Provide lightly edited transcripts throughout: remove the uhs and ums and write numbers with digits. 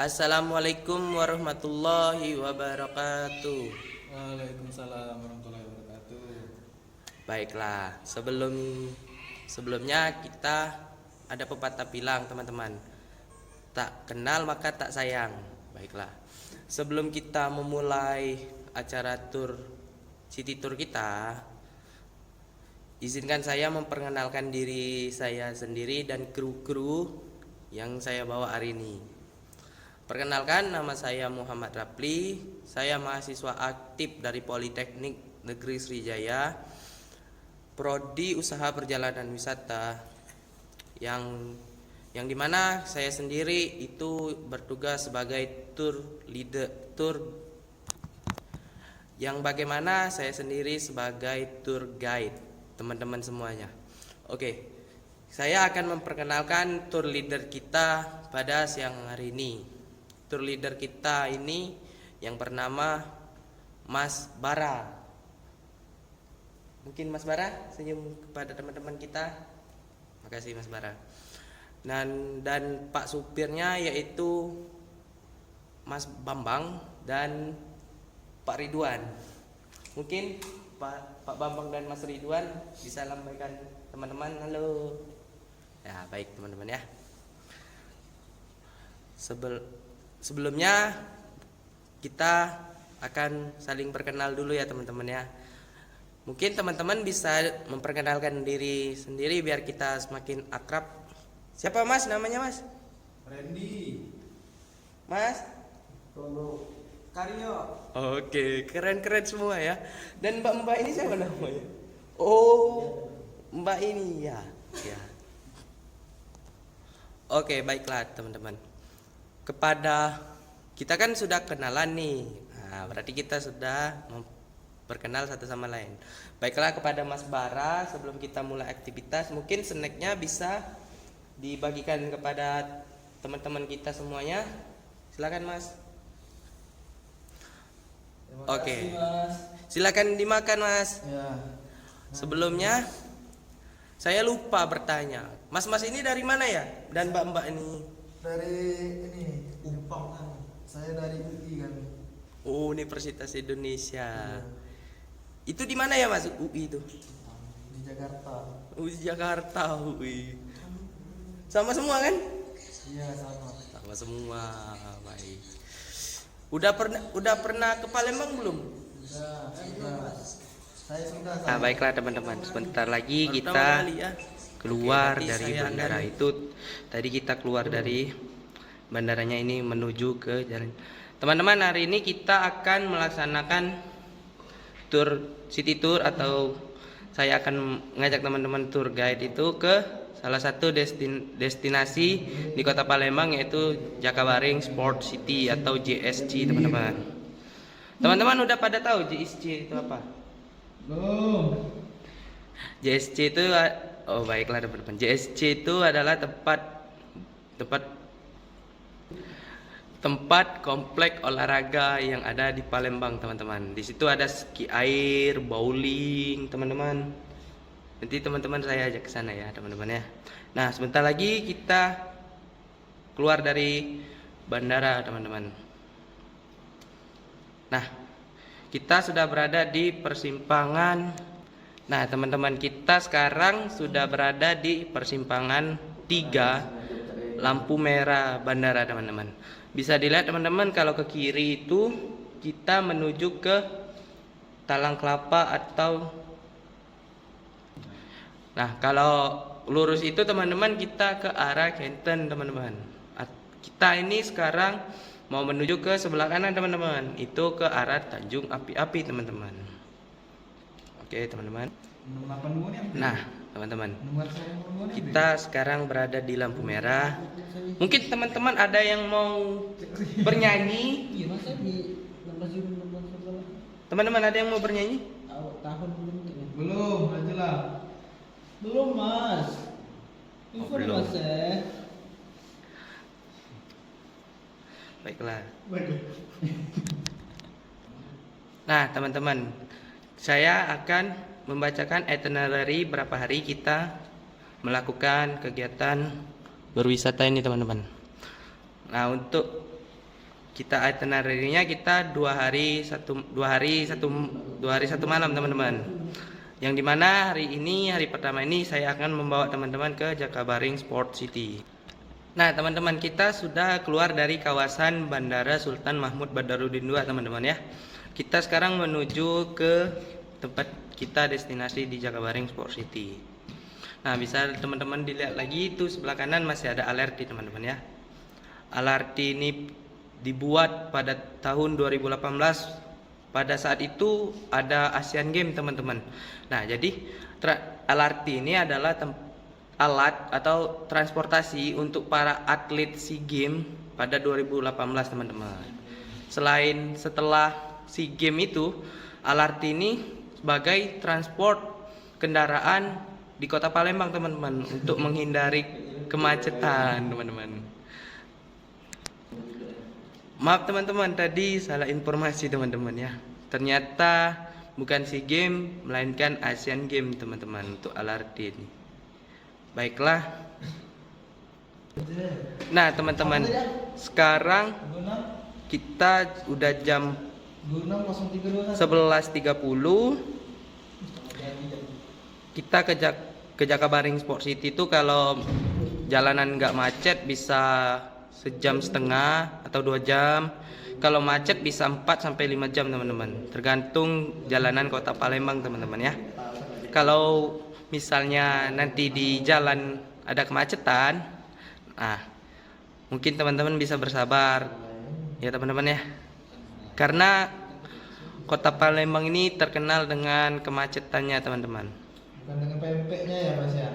Assalamualaikum warahmatullahi wabarakatuh. Waalaikumsalam warahmatullahi wabarakatuh. Baiklah, sebelumnya kita ada pepatah bilang teman-teman, tak kenal maka tak sayang. Baiklah, sebelum kita memulai acara city tour kita, izinkan saya memperkenalkan diri saya sendiri dan kru-kru yang saya bawa hari ini. Perkenalkan, nama saya Muhammad Rapli. Saya mahasiswa aktif dari Politeknik Negeri Sriwijaya, Prodi Usaha Perjalanan Wisata, yang dimana saya sendiri itu bertugas sebagai tour leader, yang bagaimana saya sendiri sebagai tour guide teman-teman semuanya. Oke, saya akan memperkenalkan tour leader kita pada siang hari ini. Tour leader kita ini yang bernama Mas Bara. Mungkin Mas Bara senyum kepada teman-teman kita. Makasih Mas Bara. Dan Pak supirnya yaitu Mas Bambang dan Pak Ridwan. Mungkin Pak Bambang dan Mas Ridwan bisa lambaikan teman-teman halo. Ya, baik teman-teman ya. Sebelumnya kita akan saling berkenal dulu ya teman-teman ya. Mungkin teman-teman bisa memperkenalkan diri sendiri biar kita semakin akrab. Siapa Mas namanya Mas? Randy. Mas? Tondo. Karyo. Oke, keren-keren semua ya. Dan Mbak ini siapa namanya? Oh, Mbak ini ya. Ya. Oke, baiklah teman-teman. Kepada kita kan sudah kenalan nih. Nah, berarti kita sudah berkenal satu sama lain. Baiklah, kepada Mas Bara, sebelum kita mulai aktivitas, mungkin snacknya bisa dibagikan kepada teman-teman kita semuanya. Silakan Mas. Oke. Silakan dimakan Mas. Ya. Sebelumnya saya lupa bertanya. Mas-mas ini dari mana ya? Dan mbak-mbak ini? Dari ini Upang kan. Saya dari UI kan. Oh, Universitas Indonesia. Itu di mana ya Mas UI itu? Di Jakarta. UI Jakarta UI. Sama semua kan? Iya sama. Sama semua. Baik. Udah pernah ke Palembang belum? Sudah. Saya sudah. Nah, baiklah teman-teman. Sebentar lagi Pertama kita kali ya. keluar Oke, dari saya bandara itu. Tadi kita keluar dari bandaranya ini menuju ke jalan. Teman-teman, hari ini kita akan melaksanakan city tour, atau saya akan mengajak teman-teman tour guide itu ke salah satu destinasi di Kota Palembang, yaitu Jakabaring Sport City atau JSC teman-teman. Teman-teman udah pada tahu JSC itu apa? Belum. JSC itu oh baiklah teman-teman. JSC itu adalah tempat komplek olahraga yang ada di Palembang teman-teman. Di situ ada ski air, bowling teman-teman. Nanti teman-teman saya ajak ke sana ya teman-teman ya. Nah, sebentar lagi kita keluar dari bandara teman-teman. Nah, kita sudah berada di persimpangan. Nah, teman-teman, kita sekarang sudah berada di persimpangan 3 lampu merah bandara teman-teman. Bisa dilihat teman-teman, kalau ke kiri itu kita menuju ke Talang Kelapa atau nah, kalau lurus itu teman-teman kita ke arah Kenten teman-teman. Kita ini sekarang mau menuju ke sebelah kanan teman-teman. Itu ke arah Tanjung Api-Api teman-teman. Oke teman-teman. Nah teman-teman, kita sekarang berada di lampu merah. Mungkin teman-teman ada yang mau bernyanyi. Teman-teman ada yang mau bernyanyi? Belum, ajalah. Belum Mas. Belum. Mas ya. Baiklah. Nah teman-teman, saya akan membacakan itinerary berapa hari kita melakukan kegiatan berwisata ini teman-teman. Nah, untuk Kita itinerary-nya kita 2 hari 1 malam teman-teman. Yang dimana hari pertama ini saya akan membawa teman-teman ke Jakabaring Sport City. Nah teman-teman, kita sudah keluar dari kawasan Bandara Sultan Mahmud Badarudin II teman-teman ya. Kita sekarang menuju ke tempat kita destinasi di Jakabaring Sport City. Nah bisa teman-teman dilihat lagi itu sebelah kanan masih ada LRT teman-teman ya. LRT ini dibuat pada tahun 2018. Pada saat itu ada Asian Games teman-teman. Nah jadi LRT ini adalah alat atau transportasi untuk para atlet SEA Games pada 2018 teman-teman. Setelah SEA Games itu, LRT ini sebagai transport kendaraan di kota Palembang teman-teman untuk menghindari kemacetan teman-teman. Maaf teman-teman, tadi salah informasi teman-teman ya. Ternyata bukan SEA Games melainkan Asian Games teman-teman untuk LRT ini. Baiklah. Nah teman-teman, sekarang kita udah jam 11.30. Kita ke Jakabaring Sport City itu kalau jalanan nggak macet bisa 1,5 jam atau 2 jam. Kalau macet bisa 4 sampai 5 jam teman-teman, tergantung jalanan kota Palembang teman-teman ya. Kalau misalnya nanti di jalan ada kemacetan, nah mungkin teman-teman bisa bersabar ya teman-teman ya. Karena kota Palembang ini terkenal dengan kemacetannya teman-teman. Bukan dengan pempeknya ya Mas ya?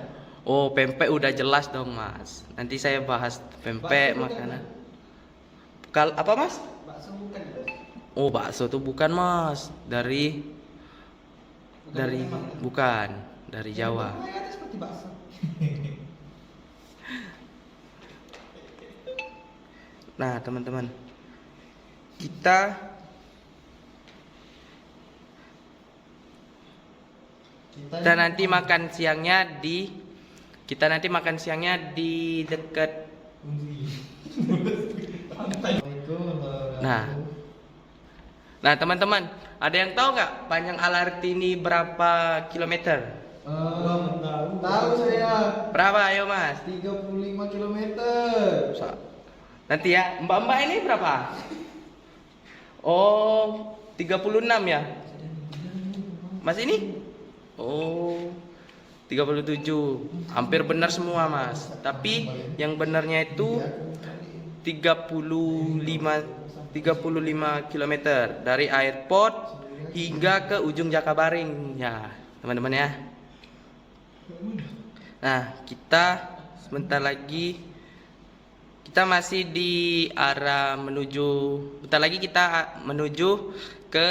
Oh, pempek udah jelas dong Mas. Nanti saya bahas pempek makanan. Apa Mas? Bakso bukan ya? Oh, bakso tuh bukan Mas. Dari bukan dari Jawa. Ada seperti bakso. Nah teman-teman, kita nanti makan siangnya di dekat. Nah teman-teman, ada yang tahu nggak panjang LRT ini berapa kilometer? Tahu saya. Berapa ayo Mas? 35 km. Nanti ya, mbak-mbak ini berapa? Oh, 36 ya? Mas ini? Oh, 37. Hampir benar semua Mas. Tapi yang benarnya itu 35 km dari airport hingga ke ujung Jakabaring ya, teman-teman ya. Nah, kita sebentar lagi kita masih di arah bentar lagi kita menuju ke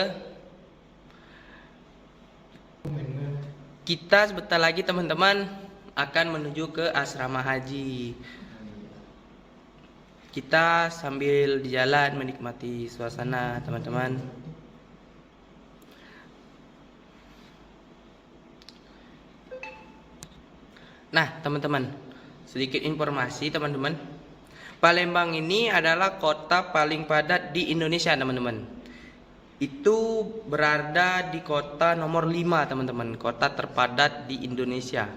sebentar lagi teman-teman akan menuju ke asrama haji. Kita sambil di jalan menikmati suasana teman-teman. Nah teman-teman, sedikit informasi teman-teman. Palembang ini adalah kota paling padat di Indonesia teman-teman. Itu berada di kota nomor 5 teman-teman, kota terpadat di Indonesia.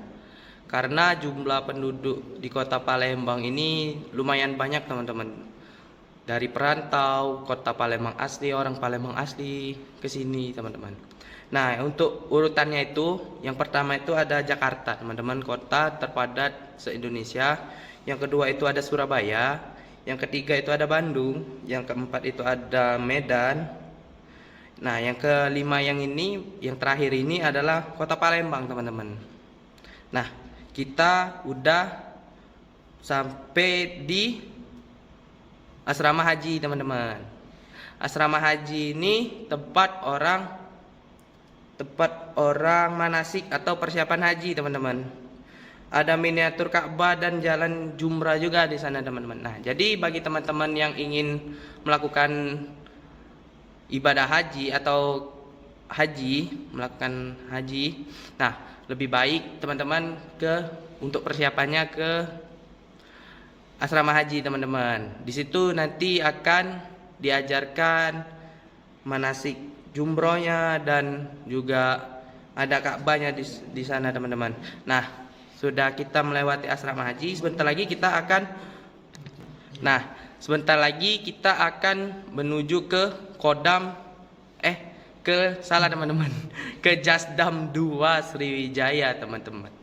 Karena jumlah penduduk di kota Palembang ini lumayan banyak teman-teman. Dari perantau, kota Palembang asli, orang Palembang asli ke sini teman-teman. Nah untuk urutannya itu, yang pertama itu ada Jakarta teman-teman, kota terpadat se-Indonesia. Yang kedua itu ada Surabaya. Yang ketiga itu ada Bandung. Yang keempat itu ada Medan. Nah yang kelima yang terakhir ini adalah kota Palembang teman-teman. Nah kita udah sampai di asrama haji teman-teman. Asrama haji ini tempat orang manasik atau persiapan haji teman-teman. Ada miniatur Ka'bah dan jalan Jumrah juga di sana teman-teman. Nah jadi bagi teman-teman yang ingin melakukan ibadah haji atau melakukan haji, nah lebih baik teman-teman untuk persiapannya ke asrama haji teman-teman. Di situ nanti akan diajarkan manasik jumrohnya dan juga ada Ka'bahnya di sana teman-teman. Nah, sudah kita melewati asrama haji, sebentar lagi kita akan menuju ke Kodam teman-teman, ke Jasdam 2 Sriwijaya teman-teman.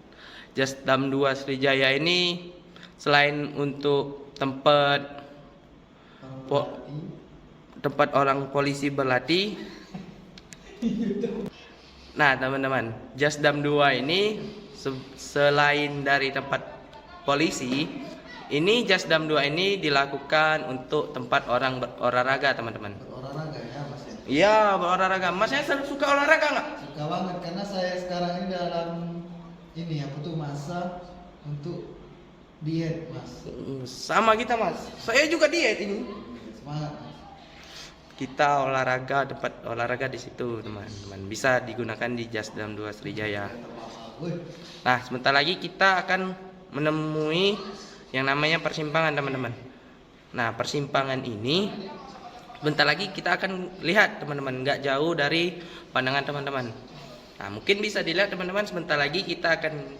Jasdam 2 Sriwijaya ini selain untuk tempat orang polisi berlatih. Nah teman-teman, Jasdam 2 ini selain dari tempat polisi, ini Jasdam 2 ini dilakukan untuk tempat orang berolahraga teman-teman. Olahraga ya Mas ya? Iya, berolahraga. Masnya suka olahraga nggak? Suka banget karena saya sekarang ini dalam masa untuk diet Mas. Sama kita Mas. Saya juga diet ini. Semangat Mas. Kita tempat olahraga di situ teman-teman. Bisa digunakan di Jasdam 2 Sriwijaya. Nah, sebentar lagi kita akan menemui yang namanya persimpangan teman-teman. Nah, persimpangan ini bentar lagi kita akan lihat teman-teman, nggak jauh dari pandangan teman-teman. Nah, mungkin bisa dilihat teman-teman, sebentar lagi kita akan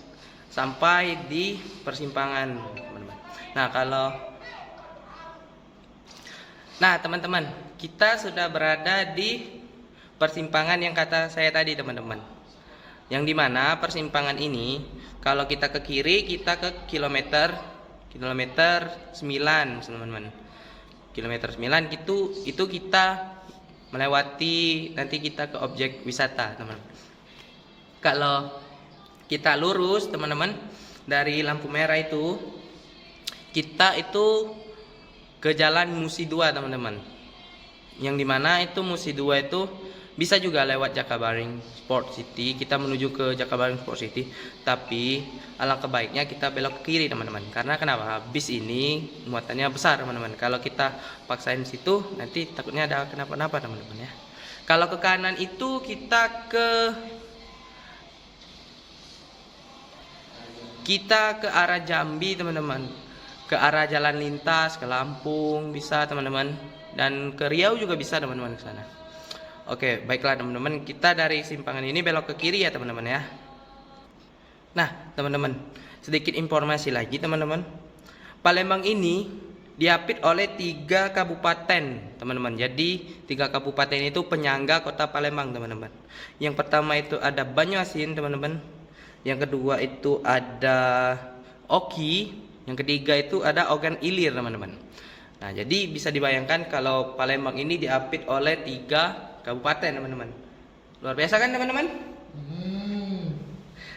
sampai di persimpangan teman-teman. Nah teman-teman, kita sudah berada di persimpangan yang kata saya tadi teman-teman, yang dimana persimpangan ini kalau kita ke kiri kita ke kilometer 9 teman-teman. Kilometer 9 itu kita melewati, nanti kita ke objek wisata teman-teman. Kalau kita lurus teman-teman dari lampu merah itu, kita itu ke jalan Musi 2 teman-teman. Yang dimana itu Musi 2 itu bisa juga lewat Jakabaring Sport City. Kita menuju ke Jakabaring Sport City, tapi alangkah baiknya kita belok ke kiri teman-teman. Karena kenapa? Bis ini muatannya besar teman-teman. Kalau kita paksain situ nanti takutnya ada kenapa-napa teman-teman ya. Kalau ke kanan itu kita ke arah Jambi teman-teman, ke arah jalan lintas ke Lampung bisa teman-teman, dan ke Riau juga bisa teman-teman ke sana. Oke, baiklah teman-teman, kita dari simpangan ini belok ke kiri ya teman-teman ya. Nah teman-teman, sedikit informasi lagi teman-teman. Palembang ini diapit oleh 3 kabupaten teman-teman. Jadi 3 kabupaten itu penyangga kota Palembang teman-teman. Yang pertama itu ada Banyuasin teman-teman. Yang kedua itu ada Oki. Yang ketiga itu ada Ogan Ilir teman-teman. Nah jadi bisa dibayangkan kalau Palembang ini diapit oleh 3 kabupaten teman-teman. Luar biasa kan teman-teman?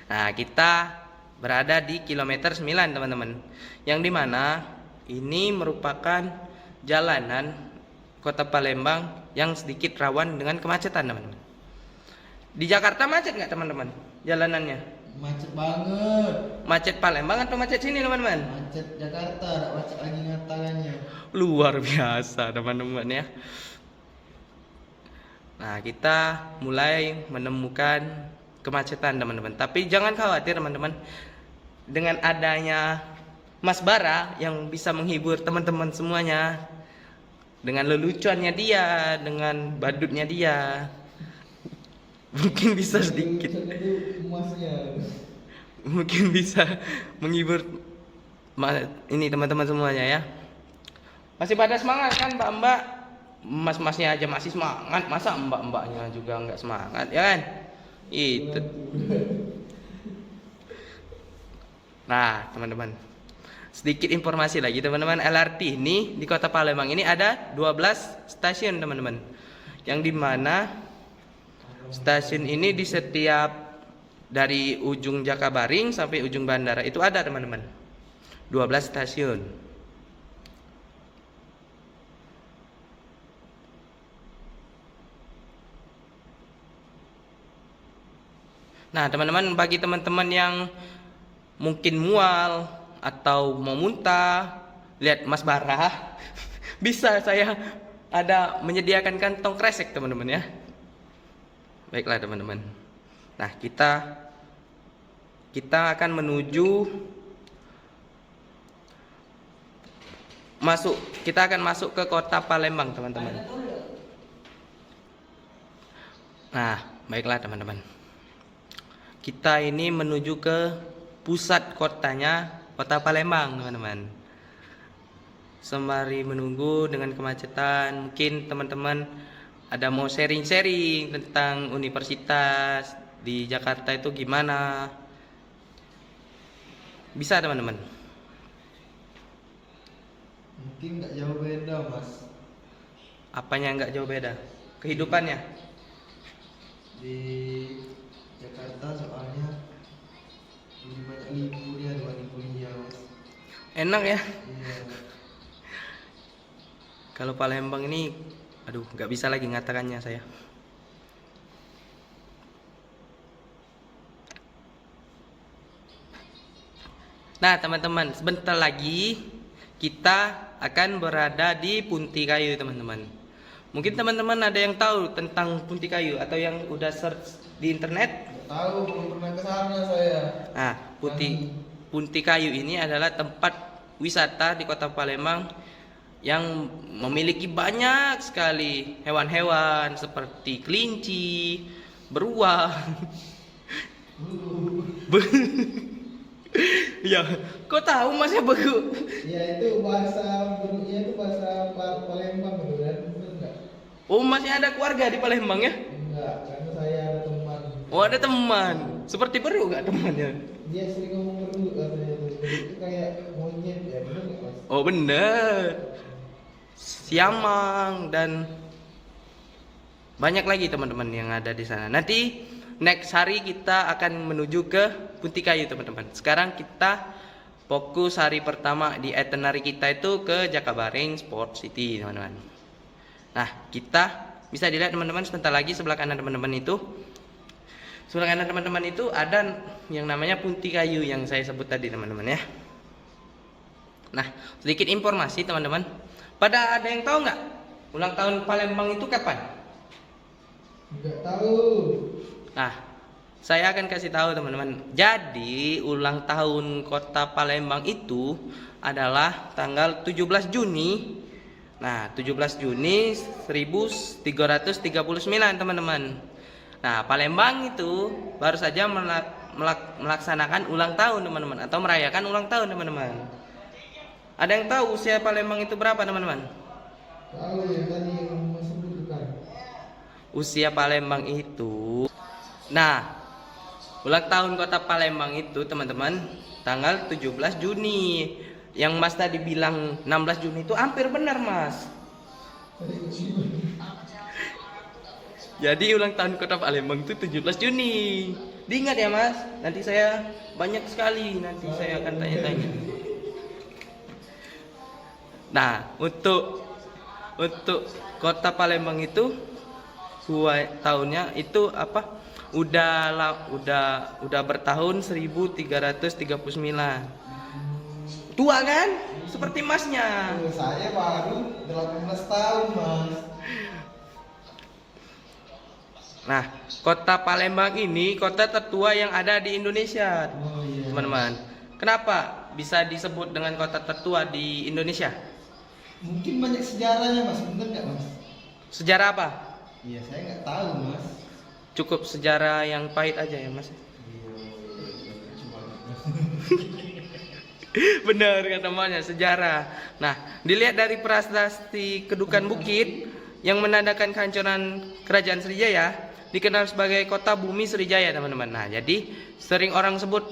Nah kita berada di kilometer 9 teman-teman, yang dimana ini merupakan jalanan kota Palembang yang sedikit rawan dengan kemacetan teman-teman. Di Jakarta macet nggak teman-teman jalanannya? Macet banget. Macet Palembang atau macet sini teman-teman? Macet Jakarta, ada macet lagi ngatakannya. Luar biasa teman-teman ya. Nah kita mulai menemukan kemacetan teman-teman. Tapi jangan khawatir teman-teman, dengan adanya Mas Bara yang bisa menghibur teman-teman semuanya, dengan leluconnya dia, dengan badutnya dia, mungkin bisa sedikit, mungkin bisa menghibur ini teman-teman semuanya ya. Masih pada semangat kan mbak-mbak? Mas-masnya aja masih semangat, masa mbak-mbaknya juga nggak semangat ya kan? Itu. Nah teman-teman, sedikit informasi lagi teman-teman. LRT ini di kota Palembang ini ada 12 stasiun teman-teman, yang dimana stasiun ini di setiap dari ujung Jakabaring sampai ujung bandara itu ada teman-teman 12 stasiun. Nah teman-teman, bagi teman-teman yang mungkin mual atau mau muntah lihat Mas Bara, bisa saya ada menyediakan kantong kresek teman-teman ya. Baiklah teman-teman. Nah kita akan menuju kita akan masuk ke kota Palembang, teman-teman. Nah, baiklah teman-teman. Kita ini menuju ke pusat kotanya, kota Palembang, teman-teman. Sembari menunggu dengan kemacetan, mungkin teman-teman ada mau sharing-sharing tentang universitas di Jakarta itu gimana? Bisa, teman-teman. Mungkin nggak jauh beda, Mas. Apanya nggak jauh beda? Kehidupannya? Di Jakarta soalnya lebih banyak liburnya dibanding kuliah, Mas. Enak ya? Iya. Kalau Palembang ini, aduh, nggak bisa lagi ngatakannya saya. Nah, teman-teman, sebentar lagi kita akan berada di Punti Kayu, teman-teman. Mungkin teman-teman ada yang tahu tentang Punti Kayu atau yang udah search di internet? Nggak tahu, belum pernah ke sana saya. Nah, Punti Kayu ini adalah tempat wisata di Kota Palembang yang memiliki banyak sekali hewan-hewan seperti kelinci, beruang. Ya, kok tahu Mas ya beku? Ya itu bahasa bentuknya itu bahasa Palembang gitu kan, bener nggak? Oh, masih ada keluarga di Palembang ya? Enggak, karena saya ada teman. Oh, ada teman. Seperti beru nggak temannya? Dia sering ngomong berdua katanya tuh. Jadi itu kayak monyet ya, bener nggak Mas? Oh, bener. Siamang dan banyak lagi teman-teman yang ada di sana. Nanti next hari kita akan menuju ke Punti Kayu, teman-teman. Sekarang kita fokus hari pertama di itinerary kita itu ke Jakabaring Sport City, teman-teman. Nah, kita bisa dilihat teman-teman sebentar lagi sebelah kanan teman-teman itu. Sebelah kanan teman-teman itu ada yang namanya Punti Kayu yang saya sebut tadi, teman-teman ya. Nah, sedikit informasi teman-teman. Pada ada yang tahu nggak ulang tahun Palembang itu kapan? Enggak tahu. Nah, saya akan kasih tahu teman-teman. Jadi ulang tahun kota Palembang itu adalah tanggal 17 Juni. Nah, 17 Juni 1339 teman-teman. Nah, Palembang itu baru saja melaksanakan ulang tahun teman-teman, atau merayakan ulang tahun teman-teman. Ada yang tahu usia Palembang itu berapa teman-teman? Tahu ya tadi yang Mas sebutkan. Usia Palembang itu, nah, ulang tahun kota Palembang itu teman-teman tanggal 17 Juni. Yang Mas tadi bilang 16 Juni itu hampir benar Mas. Jadi ulang tahun kota Palembang itu 17 Juni. Diingat ya Mas, nanti saya banyak sekali nanti saya akan tanya-tanya. Nah, untuk kota Palembang itu tahunnya itu apa? Udah bertahun 1339. Tua kan? Seperti Masnya. Saya baru 18 tahun, Mas. Nah, kota Palembang ini kota tertua yang ada di Indonesia, Oh iya. teman-teman. Kenapa bisa disebut dengan kota tertua di Indonesia? Mungkin banyak sejarahnya, Mas. Bener nggak, Mas? Sejarah apa? Iya, saya nggak tahu, Mas. Cukup sejarah yang pahit aja ya Mas. Iya, cuma. Benar kata Masnya, sejarah. Nah, dilihat dari prasasti Kedukan Bukit yang menandakan kehancuran Kerajaan Sriwijaya, dikenal sebagai kota bumi Sriwijaya, teman-teman. Nah, jadi sering orang sebut,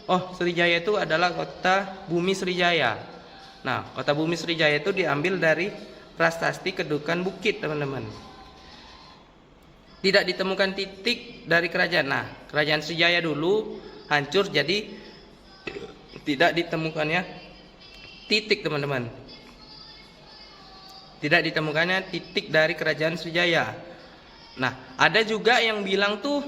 oh, Sriwijaya itu adalah kota bumi Sriwijaya. Nah, kota bumi Sriwijaya itu diambil dari prasasti Kedukan Bukit, teman-teman. Tidak ditemukan titik dari kerajaan. Nah, kerajaan Sriwijaya dulu hancur, jadi tidak ditemukannya titik, teman-teman. Tidak ditemukannya titik dari kerajaan Sriwijaya. Nah, ada juga yang bilang tuh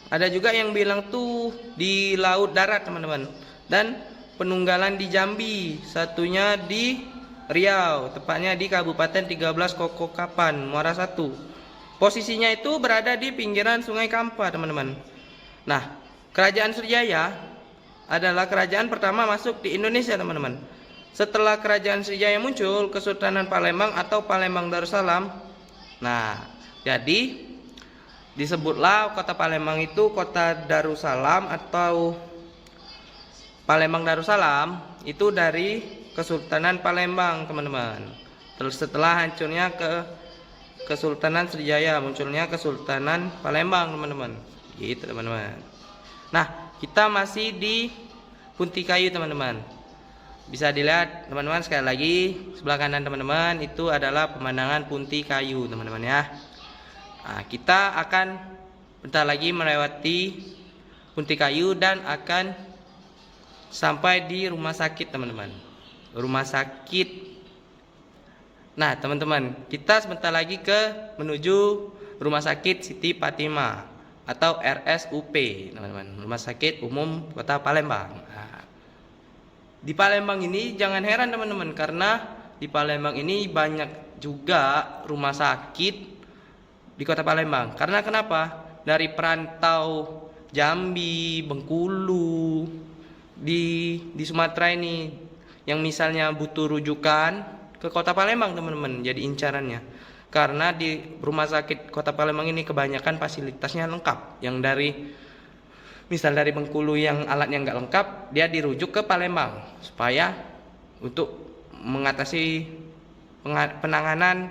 ada juga yang bilang tuh di laut darat, teman-teman. Dan penunggalan di Jambi, satunya di Riau, tepatnya di Kabupaten 13 Kokokapan, Muara I. Posisinya itu berada di pinggiran Sungai Kampa, teman-teman. Nah, kerajaan Sriwijaya adalah kerajaan pertama masuk di Indonesia, teman-teman. Setelah kerajaan Sriwijaya muncul, Kesultanan Palembang atau Palembang Darussalam. Nah, jadi disebutlah kota Palembang itu kota Darussalam atau Palembang Darussalam itu dari Kesultanan Palembang, teman-teman. Terus setelah hancurnya Kesultanan Sriwijaya, munculnya Kesultanan Palembang, teman-teman. Gitu, teman-teman. Nah, kita masih di Punti Kayu, teman-teman. Bisa dilihat, teman-teman, sekali lagi sebelah kanan teman-teman itu adalah pemandangan Punti Kayu, teman-teman ya. Nah, kita akan bentar lagi melewati Punti Kayu dan akan sampai di rumah sakit, teman-teman. Rumah sakit. Nah, teman-teman, kita sebentar lagi menuju Rumah Sakit Siti Fatimah atau RSUP, teman-teman, Rumah Sakit Umum Kota Palembang. Nah, di Palembang ini jangan heran, teman-teman, karena di Palembang ini banyak juga rumah sakit di Kota Palembang. Karena kenapa? Dari perantau Jambi, Bengkulu, di Sumatera ini yang misalnya butuh rujukan ke Kota Palembang, teman-teman, jadi incarannya. Karena di rumah sakit Kota Palembang ini kebanyakan fasilitasnya lengkap. Yang dari Bengkulu yang alatnya nggak lengkap, dia dirujuk ke Palembang supaya untuk mengatasi penanganan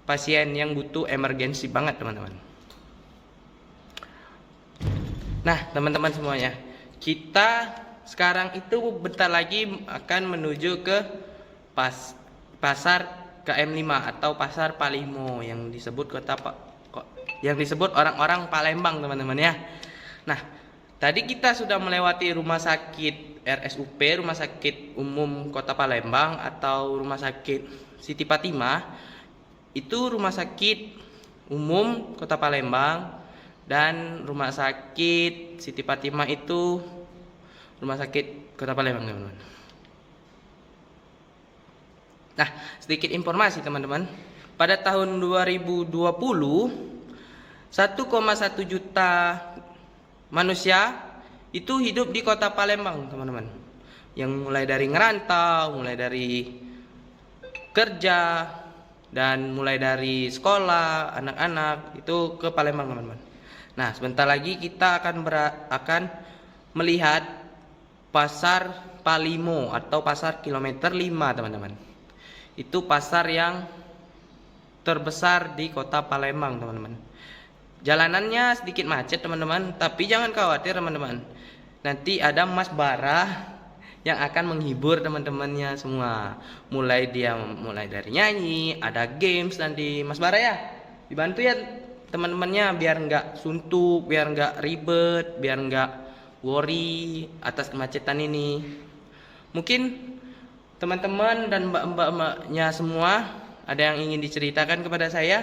pasien yang butuh emergensi banget, teman-teman. Nah, teman-teman semuanya, kita sekarang itu bentar lagi akan menuju ke pasar KM5 atau Pasar Palimo yang disebut orang-orang Palembang, teman-teman ya. Nah, tadi kita sudah melewati rumah sakit RSUP, Rumah Sakit Umum Kota Palembang atau Rumah Sakit Siti Fatimah. Itu rumah sakit umum Kota Palembang, dan Rumah Sakit Siti Fatimah itu rumah sakit Kota Palembang, teman-teman. Nah, sedikit informasi, teman-teman. Pada tahun 2020, 1,1 juta manusia itu hidup di Kota Palembang, teman-teman. Yang mulai dari ngerantau, mulai dari kerja, dan mulai dari sekolah, anak-anak itu ke Palembang, teman-teman. Nah, sebentar lagi kita akan melihat Pasar Palimo atau Pasar Kilometer 5, teman-teman. Itu pasar yang terbesar di Kota Palembang, teman-teman. Jalanannya sedikit macet, teman-teman, tapi jangan khawatir, teman-teman. Nanti ada Mas Bara yang akan menghibur teman-temannya semua. Mulai dari nyanyi, ada games nanti Mas Bara ya. Dibantu ya teman-temannya biar nggak suntuk, biar nggak ribet, biar nggak worry atas kemacetan ini. Mungkin teman-teman dan mbak-mbaknya semua ada yang ingin diceritakan kepada saya,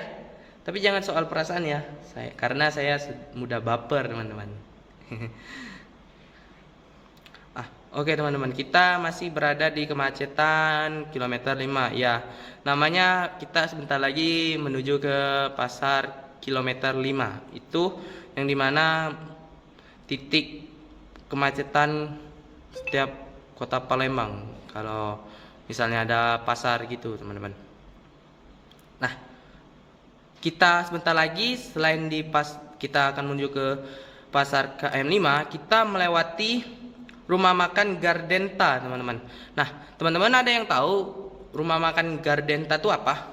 tapi jangan soal perasaan ya, karena saya mudah baper, teman-teman. Oke, teman-teman, kita masih berada di kemacetan kilometer 5 ya. Namanya kita sebentar lagi menuju ke pasar kilometer 5. Itu yang dimana titik kemacetan setiap Kota Palembang. Kalau misalnya ada pasar gitu, teman-teman. Nah, kita sebentar lagi selain kita akan menuju ke pasar KM5, kita melewati rumah makan Gardenta, teman-teman. Nah, teman-teman ada yang tahu rumah makan Gardenta itu apa?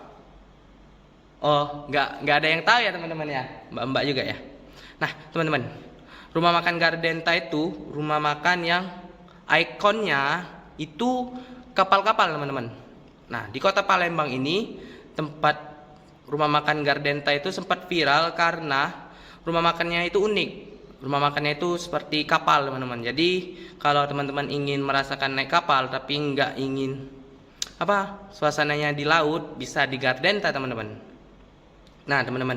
Oh, nggak ada yang tahu ya, teman-teman ya, mbak-mbak juga ya. Nah, teman-teman, rumah makan Gardenta itu rumah makan yang ikonnya itu kapal-kapal, teman-teman. Nah, di Kota Palembang ini tempat rumah makan Gardenta itu sempat viral karena rumah makannya itu unik. Rumah makannya itu seperti kapal, teman-teman. Jadi kalau teman-teman ingin merasakan naik kapal tapi nggak ingin suasananya di laut, bisa di Gardenta, teman-teman. Nah, teman-teman,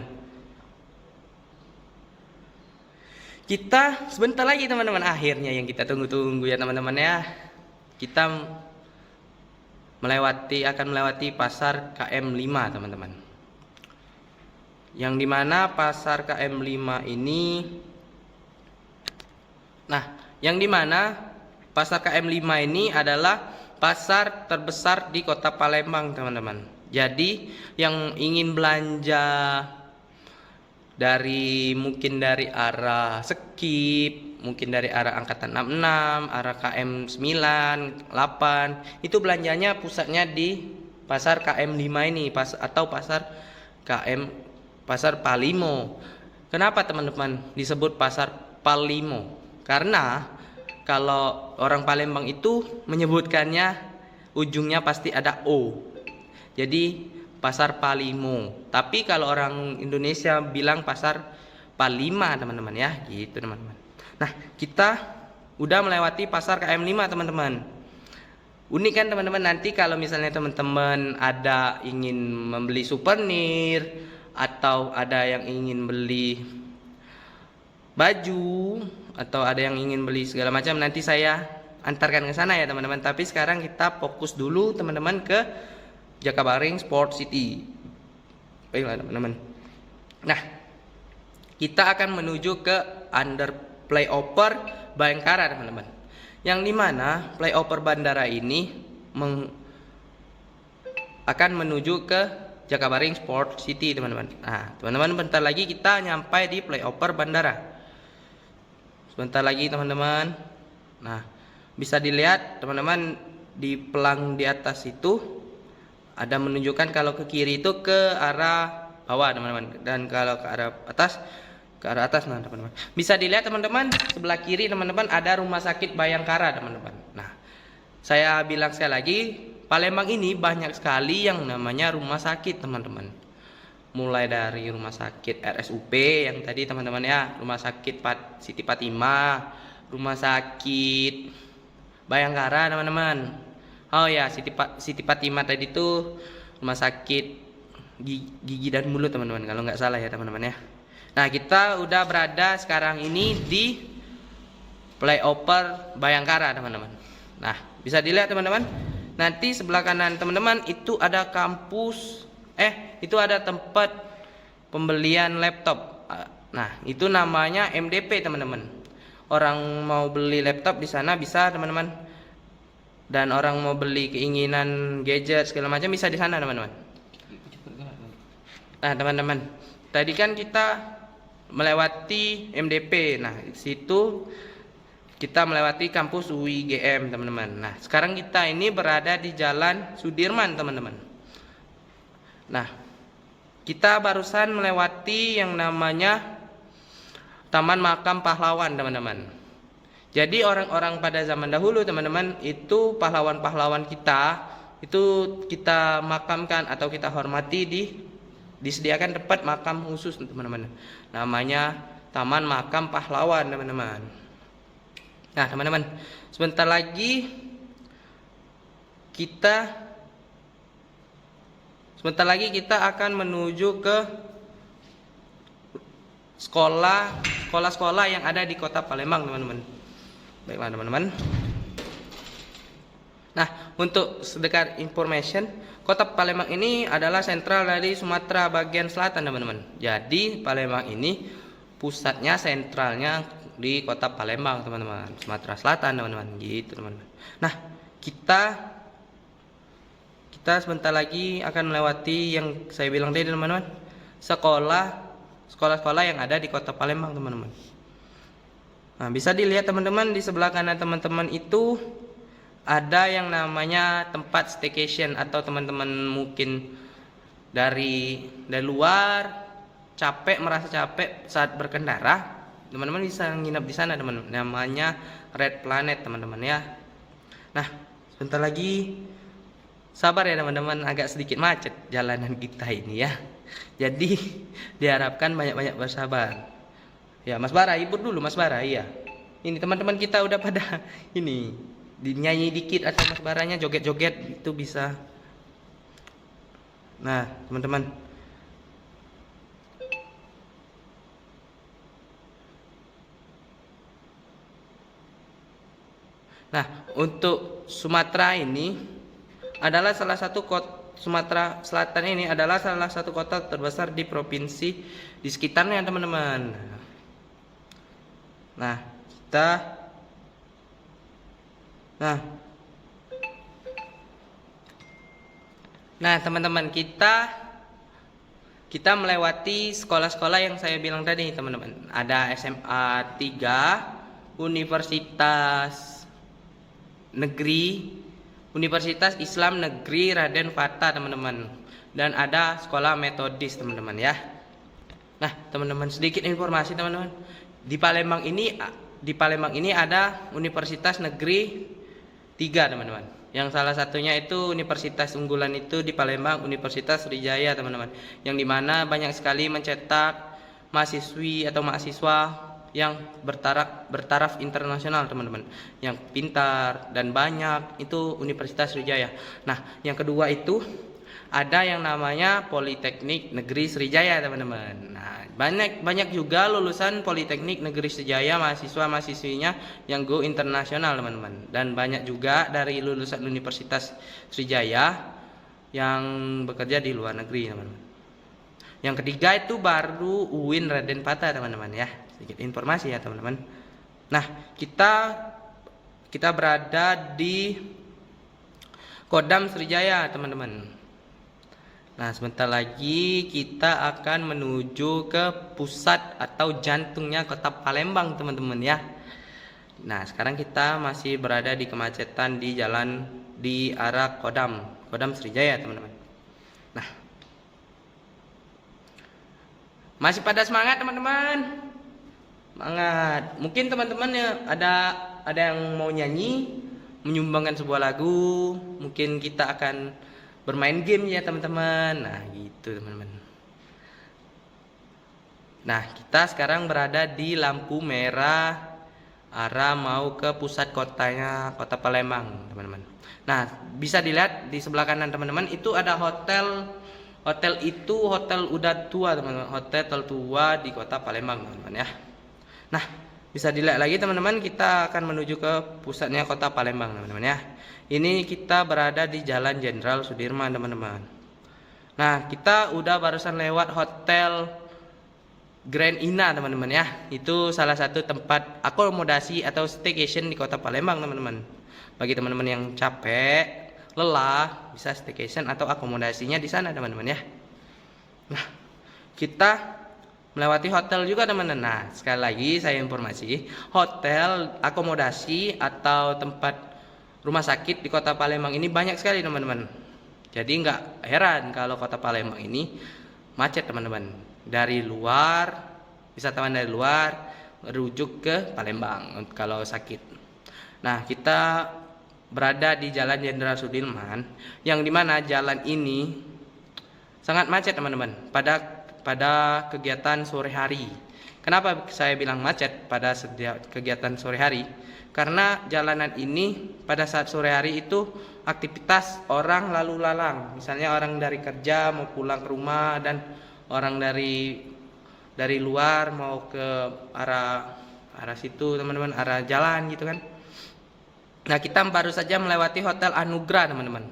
kita sebentar lagi, teman-teman, akhirnya yang kita tunggu-tunggu ya, teman-teman ya. Kita akan melewati pasar KM5, teman-teman. Yang dimana pasar KM5 ini, nah, yang dimana pasar KM5 ini adalah pasar terbesar di Kota Palembang, teman-teman. Jadi yang ingin belanja mungkin dari arah Sekip, mungkin dari arah Angkatan 66, arah KM9, 8, itu belanjanya pusatnya di pasar KM5 ini, atau pasar Palimo. Kenapa teman-teman disebut pasar Palimo? Karena kalau orang Palembang itu menyebutkannya ujungnya pasti ada O. Jadi pasar Palimo. Tapi kalau orang Indonesia bilang pasar Palima, teman-teman ya, gitu teman-teman. Nah, kita udah melewati pasar KM5, teman-teman. Unik kan teman-teman, nanti kalau misalnya teman-teman ada ingin membeli souvenir atau ada yang ingin beli baju atau ada yang ingin beli segala macam, nanti saya antarkan ke sana ya teman-teman. Tapi sekarang kita fokus dulu teman-teman ke Jakabaring Sport City. Baiklah teman-teman. Nah, kita akan menuju ke under flyover Bayangkara teman-teman. Yang dimana flyover bandara ini akan menuju ke Jakabaring Sport City teman-teman. Nah teman-teman, bentar lagi kita nyampe di flyover bandara. Sebentar lagi teman-teman. Nah, bisa dilihat teman-teman di pelang di atas itu ada menunjukkan kalau ke kiri itu ke arah bawah teman-teman, dan kalau ke arah atas nah teman-teman. Bisa dilihat teman-teman, sebelah kiri teman-teman ada Rumah Sakit Bayangkara teman-teman. Nah, saya bilang sekali lagi, Palembang ini banyak sekali yang namanya rumah sakit teman-teman. Mulai dari rumah sakit RSUP yang tadi teman-teman ya, rumah sakit Siti Fatimah, rumah sakit Bayangkara teman-teman. Oh ya, Siti Fatimah tadi itu rumah sakit gigi dan mulut teman-teman, kalau nggak salah ya teman-teman ya. Nah, kita udah berada sekarang ini di flyover Bayangkara teman-teman. Nah, bisa dilihat teman-teman, nanti sebelah kanan teman-teman itu ada kampus, itu ada tempat pembelian laptop. Nah, itu namanya MDP teman-teman. Orang mau beli laptop di sana bisa teman-teman. Dan orang mau beli keinginan gadget segala macam bisa di sana teman-teman. Nah, teman-teman, tadi kan kita melewati MDP. Nah, di situ kita melewati kampus UIGM teman-teman. Nah, sekarang kita ini berada di Jalan Sudirman teman-teman. Nah, kita barusan melewati yang namanya Taman Makam Pahlawan teman-teman. Jadi orang-orang pada zaman dahulu teman-teman, itu pahlawan-pahlawan kita itu kita makamkan atau kita hormati, disediakan tempat makam khusus teman-teman. Namanya Taman Makam Pahlawan teman-teman. Nah teman-teman, sebentar lagi kita akan menuju ke sekolah-sekolah yang ada di Kota Palembang teman-teman. Baiklah teman-teman. Nah, untuk sedikit information, Kota Palembang ini adalah sentral dari Sumatera bagian selatan teman-teman. Jadi Palembang ini pusatnya, sentralnya di Kota Palembang teman-teman, Sumatera Selatan teman-teman, gitu teman-teman. Nah, kita sebentar lagi akan melewati yang saya bilang tadi teman-teman, sekolah-sekolah yang ada di Kota Palembang teman-teman. Nah, bisa dilihat teman-teman di sebelah kanan teman-teman itu ada yang namanya tempat staycation, atau teman-teman mungkin dari luar merasa capek saat berkendara, teman-teman bisa nginap di sana teman-teman. Namanya Red Planet teman-teman ya. Nah, sebentar lagi, sabar ya teman-teman, agak sedikit macet jalanan kita ini ya. Jadi diharapkan banyak-banyak bersabar. Ya, Mas Bara, hibur dulu Mas Bara, iya. Ini teman-teman kita udah pada ini dinyanyi dikit, atau Mas Baranya joget-joget itu bisa. Nah, teman-teman. Nah, untuk Sumatera ini adalah salah satu kota, Sumatera Selatan ini adalah salah satu kota terbesar di provinsi di sekitarnya teman-teman. Nah, kita Nah, teman-teman, kita melewati sekolah-sekolah yang saya bilang tadi, teman-teman. Ada SMA 3, Universitas Negeri, Universitas Islam Negeri Raden Fata, teman-teman. Dan ada sekolah metodis, teman-teman ya. Nah, teman-teman, sedikit informasi, teman-teman. Di Palembang ini ada Universitas Negeri 3, teman-teman. Yang salah satunya itu universitas unggulan itu di Palembang, Universitas Sriwijaya, teman-teman. Yang dimana banyak sekali mencetak mahasiswi atau mahasiswa yang bertaraf internasional, teman-teman. Yang pintar dan banyak itu Universitas Sriwijaya. Nah, yang kedua itu ada yang namanya Politeknik Negeri Sriwijaya, teman-teman. Nah, banyak juga lulusan Politeknik Negeri Sriwijaya mahasiswa-mahasiswinya yang go internasional, teman-teman. Dan banyak juga dari lulusan Universitas Sriwijaya yang bekerja di luar negeri, teman-teman. Yang ketiga itu baru UIN Raden Fata, teman-teman ya. Sedikit informasi ya, teman-teman. Nah, kita berada di Kodam Sriwijaya, teman-teman. Nah, sebentar lagi kita akan menuju ke pusat atau jantungnya kota Palembang, teman-teman ya. Nah, sekarang kita masih berada di kemacetan di jalan di arah Kodam Sriwijaya, teman-teman. Nah, masih pada semangat, teman-teman? Semangat. Mungkin teman-teman ya ada yang mau nyanyi, menyumbangkan sebuah lagu, mungkin kita akan bermain game ya, teman-teman. Nah, gitu, teman-teman. Nah, kita sekarang berada di lampu merah arah mau ke pusat kotanya kota Palembang, teman-teman. Nah, bisa dilihat di sebelah kanan, teman-teman, itu ada hotel. Hotel itu hotel udah tua, teman-teman. Hotel tua di kota Palembang, teman-teman ya. Nah, bisa dilihat lagi, teman-teman, kita akan menuju ke pusatnya kota Palembang, teman-teman ya. Ini kita berada di Jalan Jenderal Sudirman, teman-teman. Nah, kita udah barusan lewat Hotel Grand Ina, teman-teman ya. Itu salah satu tempat akomodasi atau staycation di kota Palembang, teman-teman. Bagi teman-teman yang capek, lelah, bisa staycation atau akomodasinya di sana, teman-teman ya. Nah, kita melewati hotel juga, teman-teman. Nah, sekali lagi saya informasi, hotel, akomodasi atau tempat rumah sakit di kota Palembang ini banyak sekali, teman-teman. Jadi nggak heran kalau kota Palembang ini macet, teman-teman. Dari luar, wisatawan dari luar merujuk ke Palembang kalau sakit. Nah, kita berada di Jalan Jenderal Sudirman, yang dimana jalan ini sangat macet, teman-teman, pada kegiatan sore hari. Kenapa saya bilang macet pada kegiatan sore hari? Karena jalanan ini pada saat sore hari itu aktivitas orang lalu lalang. Misalnya orang dari kerja mau pulang ke rumah, dan orang dari luar mau ke arah situ, teman-teman, arah jalan gitu kan. Nah, kita baru saja melewati Hotel Anugrah, teman-teman.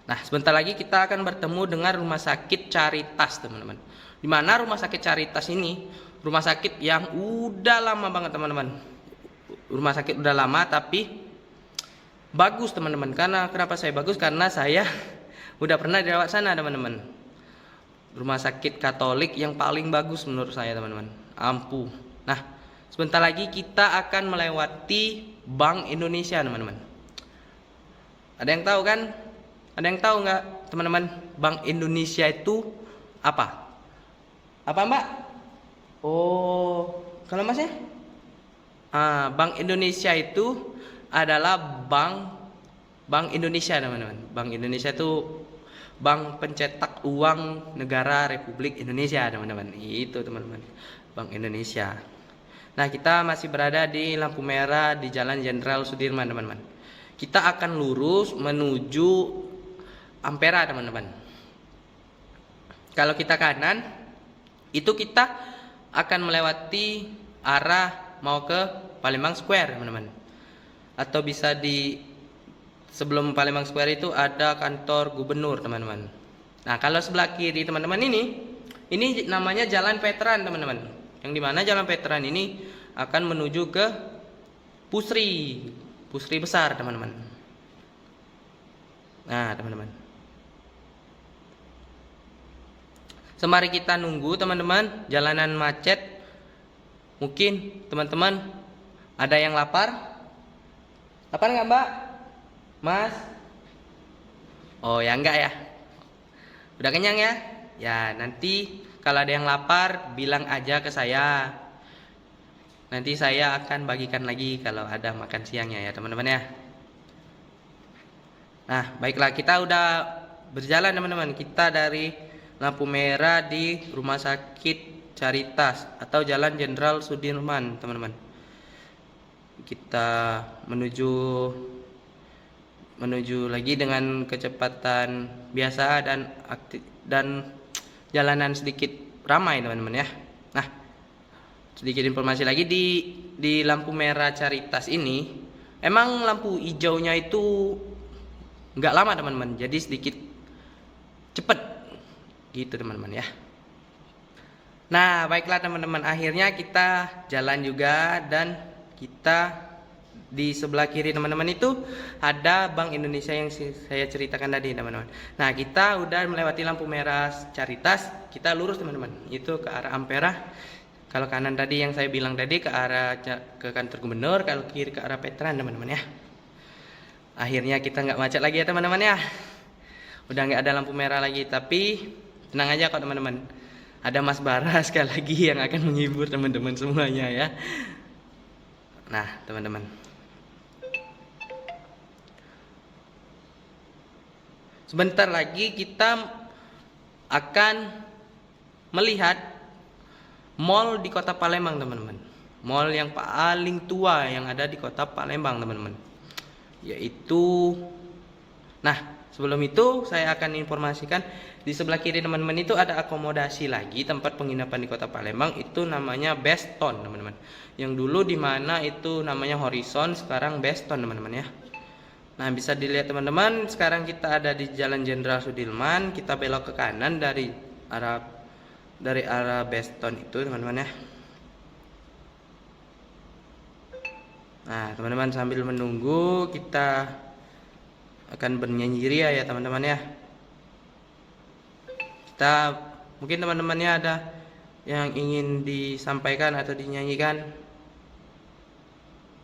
Nah, sebentar lagi kita akan bertemu dengan Rumah Sakit Caritas, teman-teman. Di mana Rumah Sakit Caritas ini rumah sakit yang udah lama banget, teman-teman. Rumah sakit udah lama tapi bagus, teman-teman. Karena kenapa saya bagus? Karena saya udah pernah dirawat sana, teman-teman. Rumah sakit Katolik yang paling bagus menurut saya, teman-teman. Ampuh. Nah, sebentar lagi kita akan melewati Bank Indonesia, teman-teman. Ada yang tahu kan? Ada yang tahu nggak, teman-teman? Bank Indonesia itu apa? Apa, Mbak? Oh, kalau Mas ya? Bank Indonesia itu adalah Bank Indonesia, teman-teman. Bank Indonesia itu bank pencetak uang negara Republik Indonesia, teman-teman. Itu, teman-teman, Bank Indonesia. Nah, kita masih berada di lampu merah di Jalan Jenderal Sudirman, teman-teman. Kita akan lurus menuju Ampera, teman-teman. Kalau kita kanan, itu kita akan melewati arah mau ke Palembang Square, teman-teman. Atau bisa di sebelum Palembang Square itu ada kantor gubernur, teman-teman. Nah, kalau sebelah kiri, teman-teman, ini namanya Jalan Veteran, teman-teman. Yang dimana Jalan Veteran ini akan menuju ke Pusri Pusri besar teman-teman. Nah teman-teman, sembari kita nunggu teman-teman, jalanan macet, mungkin teman-teman ada yang lapar. Lapar nggak Mbak? Mas? Oh ya enggak ya? Udah kenyang ya? Ya nanti kalau ada yang lapar bilang aja ke saya. Nanti saya akan bagikan lagi kalau ada makan siangnya ya teman-teman ya. Nah baiklah, kita udah berjalan teman-teman. Kita dari lampu merah di Rumah Sakit Caritas atau Jalan Jenderal Sudirman teman-teman. Kita menuju lagi dengan kecepatan biasa dan jalanan sedikit ramai teman-teman ya. Nah sedikit informasi lagi di lampu merah Caritas ini, emang lampu hijaunya itu nggak lama teman-teman, jadi sedikit cepet gitu teman-teman ya. Nah baiklah teman-teman, akhirnya kita jalan juga, dan kita di sebelah kiri teman-teman itu ada Bank Indonesia yang saya ceritakan tadi teman-teman. Nah kita udah melewati lampu merah Caritas, kita lurus teman-teman, itu ke arah Ampera. Kalau kanan tadi yang saya bilang tadi ke arah ke kantor gubernur, kalau kiri ke arah Veteran teman-teman ya. Akhirnya kita nggak macet lagi ya teman-teman ya. Udah nggak ada lampu merah lagi, tapi tenang aja kok teman-teman. Ada Mas Bara sekali lagi yang akan menghibur teman-teman semuanya ya. Nah teman-teman, sebentar lagi kita akan melihat mall di Kota Palembang teman-teman. Mall yang paling tua yang ada di Kota Palembang teman-teman, yaitu, nah sebelum itu saya akan informasikan di sebelah kiri teman-teman itu ada akomodasi lagi, tempat penginapan di Kota Palembang, itu namanya Beston teman-teman. Yang dulu di mana itu namanya Horizon, sekarang Beston teman-teman ya. Nah bisa dilihat teman-teman, sekarang kita ada di Jalan Jenderal Sudirman, kita belok ke kanan dari arah Beston itu teman-teman ya. Nah teman-teman, sambil menunggu kita akan bernyanyi ria ya teman-teman ya. Kita mungkin teman-temannya ada yang ingin disampaikan atau dinyanyikan,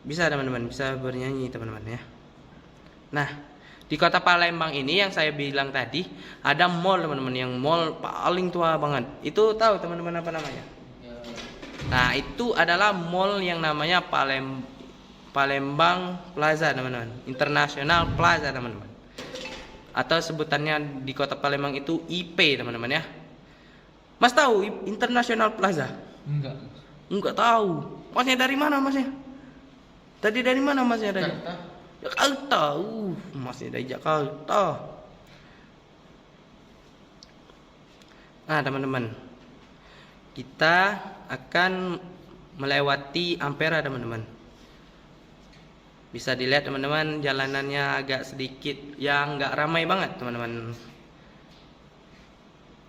bisa teman-teman, bisa bernyanyi teman-teman ya. Nah di Kota Palembang ini yang saya bilang tadi ada mall teman-teman, yang mall paling tua banget. Itu tahu teman-teman apa namanya? Nah itu adalah mall yang namanya Palembang Plaza teman-teman, International Plaza teman-teman, atau sebutannya di Kota Palembang itu IP teman-teman ya. Mas tahu International Plaza? Enggak tahu. Masnya dari mana masnya? Tadi dari mana masnya tadi? Jakarta. Masnya dari Jakarta. Nah teman-teman, kita akan melewati Ampera teman-teman. Bisa dilihat teman-teman, jalanannya agak sedikit yang nggak ramai banget teman-teman.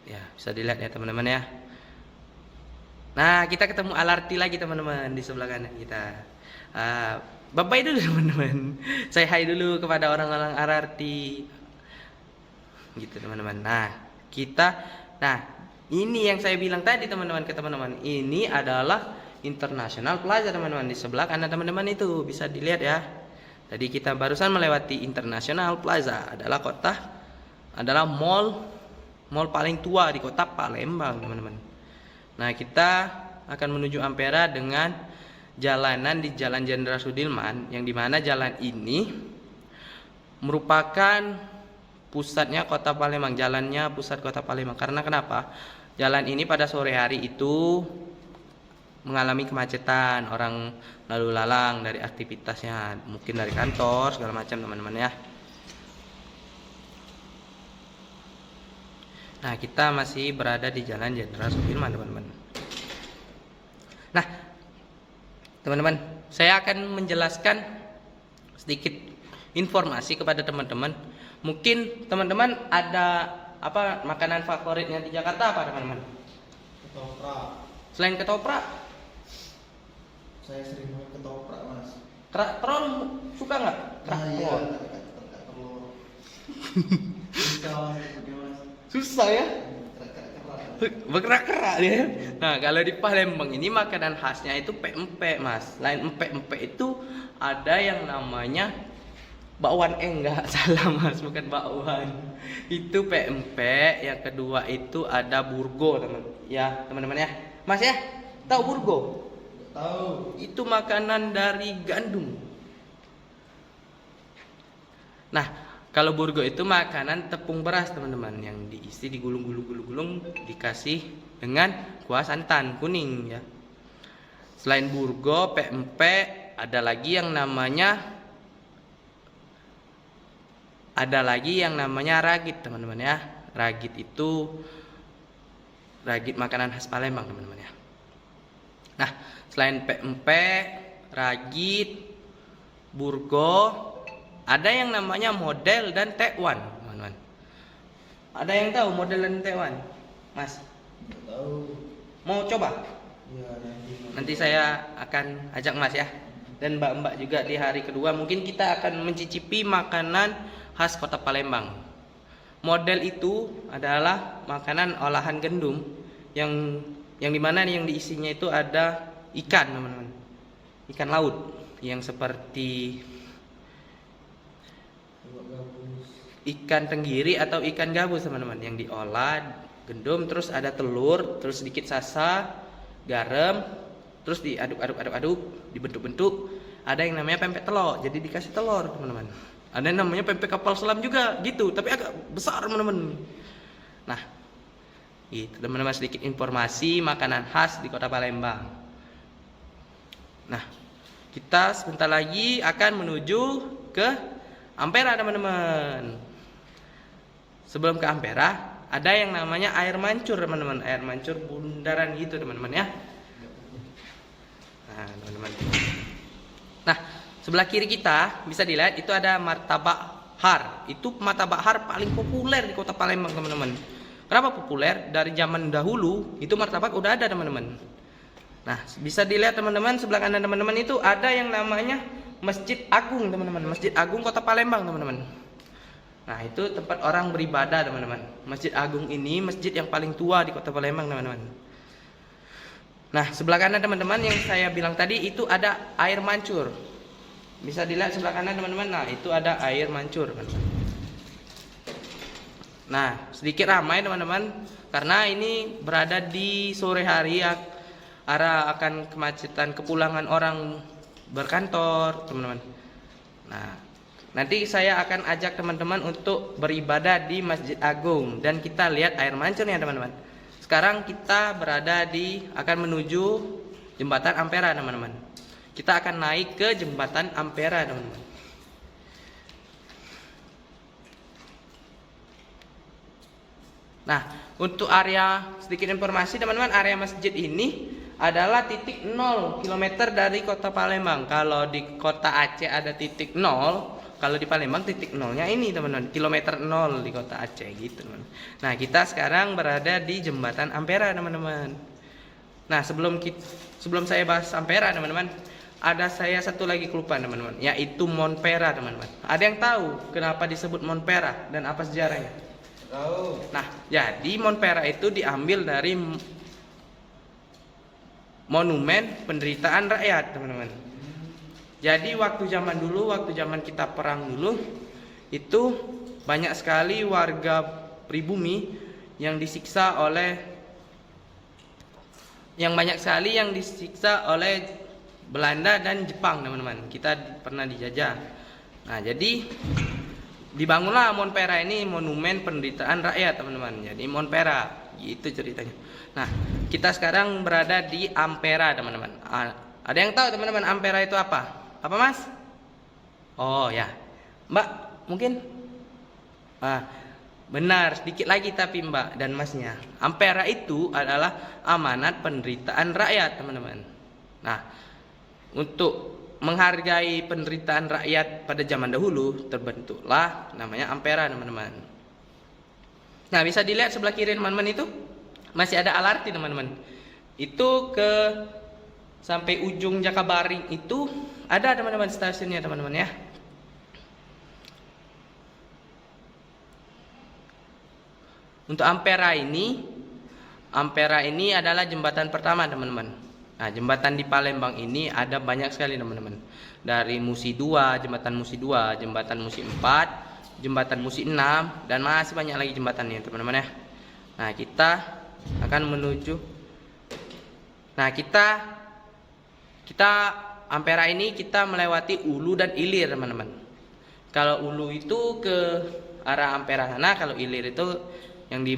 Ya bisa dilihat ya teman-teman ya. Nah kita ketemu LRT lagi teman-teman di sebelah kanan kita. Bye-bye dulu teman-teman. Saya hai dulu kepada orang-orang LRT gitu teman-teman. Nah ini yang saya bilang tadi teman-teman ke teman-teman, ini adalah International Plaza teman-teman, di sebelah kanan teman-teman itu bisa dilihat ya. Tadi kita barusan melewati International Plaza, adalah mall paling tua di Kota Palembang teman-teman. Nah kita akan menuju Ampera dengan jalanan di Jalan Jenderal Sudirman, yang dimana jalan ini merupakan pusatnya Kota Palembang, jalannya pusat Kota Palembang. Karena kenapa? Jalan ini pada sore hari itu mengalami kemacetan, orang lalu lalang dari aktivitasnya, mungkin dari kantor segala macam teman-teman ya. Nah kita masih berada di Jalan Jenderal Sudirman teman-teman. Nah teman-teman, saya akan menjelaskan sedikit informasi kepada teman-teman. Mungkin teman-teman ada apa makanan favoritnya di Jakarta apa teman-teman? Ketoprak. Selain ketoprak? Saya sering makan ketoprak mas. Kerak telur suka nggak? Kerak Nah, iya, telur. kerak telur. Susah mas, pakai mas. Susah ya? Kerak-kerak. Berkerak-kerak dia. Nah, kalau di Palembang ini makanan khasnya itu pempek, Mas. Selain empek-empek itu ada yang namanya bakwan. Enggak, salah Mas, bukan bakwan. Itu pempek. Yang kedua itu ada burgo, teman. Ya, teman-teman ya. Mas ya, tahu burgo? Tahu. Itu makanan dari gandum. Nah, kalau burgo itu makanan tepung beras teman-teman yang diisi digulung-gulung dikasih dengan kuah santan kuning ya. Selain burgo, pempek, ada lagi yang namanya ragit teman-teman ya. Ragit itu makanan khas Palembang teman-teman ya. Nah, selain pempek, ragit, burgo, ada yang namanya model dan tekwan, teman-teman. Ada yang tahu model dan tekwan, Mas? Nggak tahu. Mau coba? Iya, Nanti saya akan ajak Mas ya. Dan mbak-mbak juga di hari kedua mungkin kita akan mencicipi makanan khas Kota Palembang. Model itu adalah makanan olahan gandum yang dimana yang diisinya itu ada ikan, teman-teman. Ikan laut yang seperti ikan tenggiri atau ikan gabus teman-teman yang diolah gendum, terus ada telur, terus sedikit sasa, garam, terus diaduk, dibentuk-bentuk. Ada yang namanya pempek telur, jadi dikasih telur teman-teman. Ada yang namanya pempek kapal selam juga gitu, tapi agak besar teman-teman. Nah, itu teman-teman sedikit informasi makanan khas di Kota Palembang. Nah, kita sebentar lagi akan menuju ke Ampera teman-teman. Sebelum ke Ampera, ada yang namanya air mancur teman-teman. Air mancur bundaran gitu teman-teman ya. Nah teman-teman. Nah, sebelah kiri kita bisa dilihat itu ada martabak har. Itu martabak har paling populer di Kota Palembang teman-teman. Kenapa populer? Dari zaman dahulu itu martabak udah ada teman-teman. Nah, bisa dilihat teman-teman sebelah kanan teman-teman itu ada yang namanya Masjid Agung teman-teman. Masjid Agung Kota Palembang teman-teman. Nah, itu tempat orang beribadah teman-teman. Masjid Agung ini masjid yang paling tua di Kota Palembang teman-teman. Nah, sebelah kanan teman-teman yang saya bilang tadi itu ada air mancur. Bisa dilihat sebelah kanan teman-teman. Nah, itu ada air mancur teman-teman. Nah, sedikit ramai teman-teman karena ini berada di sore hari arah akan kemacetan kepulangan orang berkantor teman-teman. Nah, nanti saya akan ajak teman-teman untuk beribadah di Masjid Agung dan kita lihat air mancurnya teman-teman. Sekarang kita akan menuju jembatan Ampera teman-teman. Kita akan naik ke jembatan Ampera teman-teman. Nah, untuk area sedikit informasi teman-teman, area masjid ini adalah titik 0 km dari Kota Palembang. Kalau di Kota Aceh ada titik 0, kalau di Palembang titik 0-nya ini teman-teman, kilometer 0 di Kota Aceh gitu teman. Nah, kita sekarang berada di jembatan Ampera teman-teman. Nah, sebelum saya bahas Ampera teman-teman, ada saya satu lagi kelupaan teman-teman, yaitu Monpera teman-teman. Ada yang tahu kenapa disebut Monpera dan apa sejarahnya? Tahu. Nah, jadi Monpera itu diambil dari monumen penderitaan rakyat teman-teman. Jadi waktu zaman kita perang dulu, itu banyak sekali warga pribumi yang disiksa oleh Belanda dan Jepang teman-teman. Kita pernah dijajah. Nah, jadi dibangunlah Monpera ini, monumen penderitaan rakyat teman-teman. Jadi Monpera, gitu ceritanya. Nah, kita sekarang berada di Ampera teman-teman. Ada yang tahu teman-teman Ampera itu apa? Apa Mas? Oh ya, Mbak mungkin? Benar, sedikit lagi tapi Mbak dan Masnya. Ampera itu adalah amanat penderitaan rakyat teman-teman. Nah, untuk menghargai penderitaan rakyat pada zaman dahulu terbentuklah namanya Ampera teman-teman. Nah, bisa dilihat sebelah kiri teman-teman itu masih ada LRT teman-teman. Itu ke sampai ujung Jakabaring itu ada teman-teman stasiunnya teman-teman ya. Untuk Ampera ini adalah jembatan pertama teman-teman. Nah, jembatan di Palembang ini ada banyak sekali teman-teman. Dari Musi 2, jembatan Musi 2, jembatan Musi 4, jembatan Musi 6, dan masih banyak lagi jembatannya teman-teman ya. Nah, kita akan menuju. Nah, kita Ampera ini kita melewati Ulu dan Ilir teman-teman. Kalau Ulu itu ke arah Ampera sana, kalau Ilir itu yang di